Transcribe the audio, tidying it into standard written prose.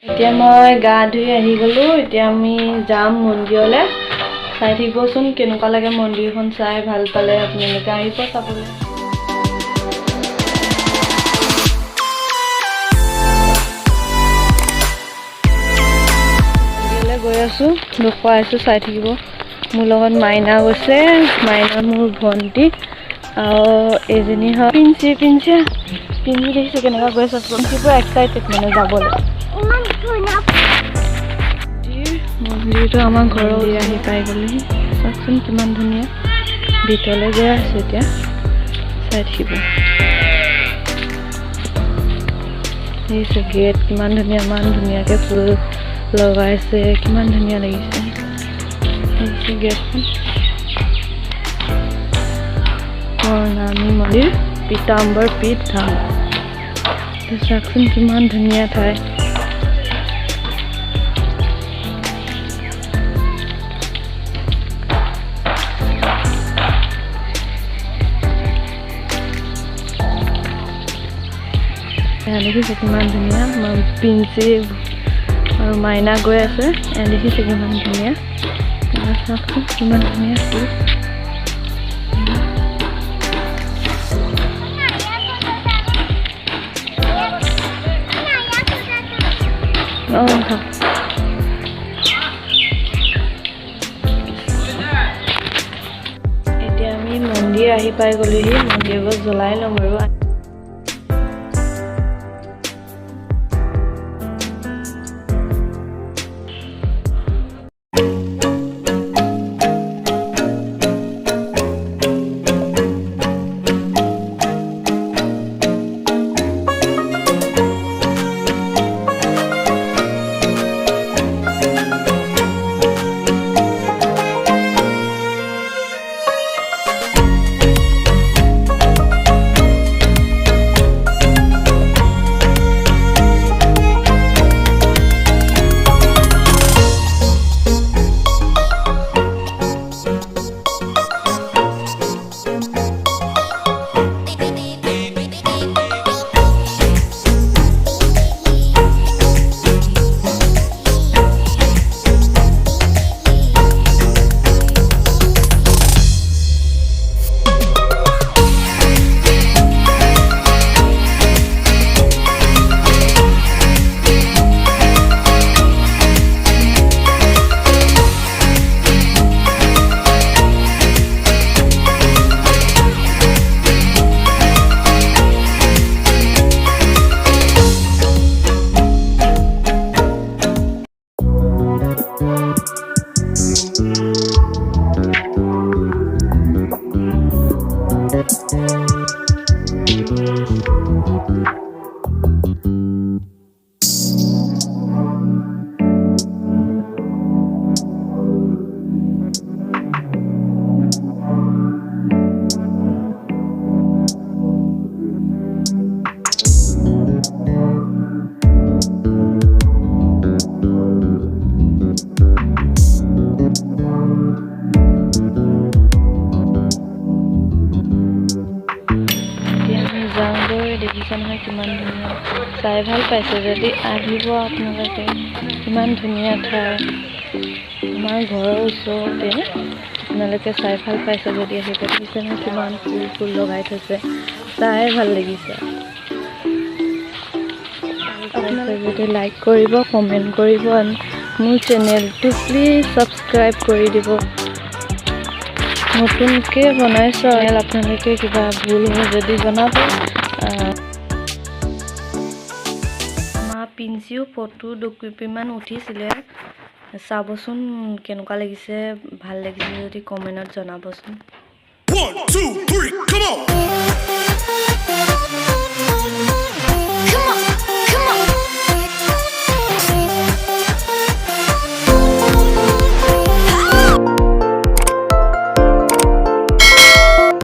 এতিয়া মই গা ধুই আহি গলো এতিয়া আমি যাম মন্দিৰলৈ চাই থাকিবচোন কেনেকুৱা লাগে মন্দিৰখন চাই ভাল পালে আপোনালোকে আহিব চাবলৈ মন্দিৰলৈ গৈ আছো দেখুৱাই আছো চাই থাকিব মোৰ লগত মাইনা গৈছে মাইনা মোৰ ভণ্টি আৰু এজনী হয় পিঞ্চি দেখিছে কেনেকুৱা গৈ আছে ভণ্টি পুৰা এক্সাইটেড মানে যাবলৈ মন্দিৰটো আমাৰ ঘৰৰ আহি পাই গ'লেহি চাওকচোন কিমান ধুনীয়া ভিতৰলৈ গৈ আছে এতিয়া চাই থাকিব দেখিছে গেট কিমান ধুনীয়া ইমান ধুনীয়াকৈ ফুল লগাইছে কিমান ধুনীয়া লাগিছে দেখিছে গেটখন নামী মন্দিৰ পীতাম্বৰ পীঠ ধাম চাওকচোন কিমান ধুনীয়া ঠাই দেখিছে কিমান ধুনীয়া পিঞ্চি আৰু মাইনা গৈ আছে দেখিছে কিমান ধুনীয়া চাওকচোন কিমান ধুনীয়া ফুল এতিয়া আমি মন্দিৰ আহি পাই গ'লোহি মন্দিৰবোৰ জ্বলাই ল'ম আৰু দেখিছে নহয় কিমান ধুনীয়া চাই ভাল পাইছে যদি আহিব আপোনালোকে কিমান ধুনীয়া ঠাই আমাৰ ঘৰৰ ওচৰতে আপোনালোকে চাই ভাল পাইছে যদি আহিব দেখিছে নহয় কিমান ফুল লগাই থৈছে চাই ভাল লাগিছে আপোনালোকে যদি লাইক কৰিব কমেণ্ট কৰিব মোৰ চেনেলটো প্লিজ ছাবস্ক্ৰাইব কৰি দিব নতুনকৈ বনাইছো আপোনালোকে কিবা ভুল হয় যদি জনাব পিঞ্চিও ফটো দুকপিমান উঠিছিলে চাবচোন কেনেকুৱা লাগিছে ভাল লাগিছে যদি কমেণ্টত জনাবচোন 1 2 3 come on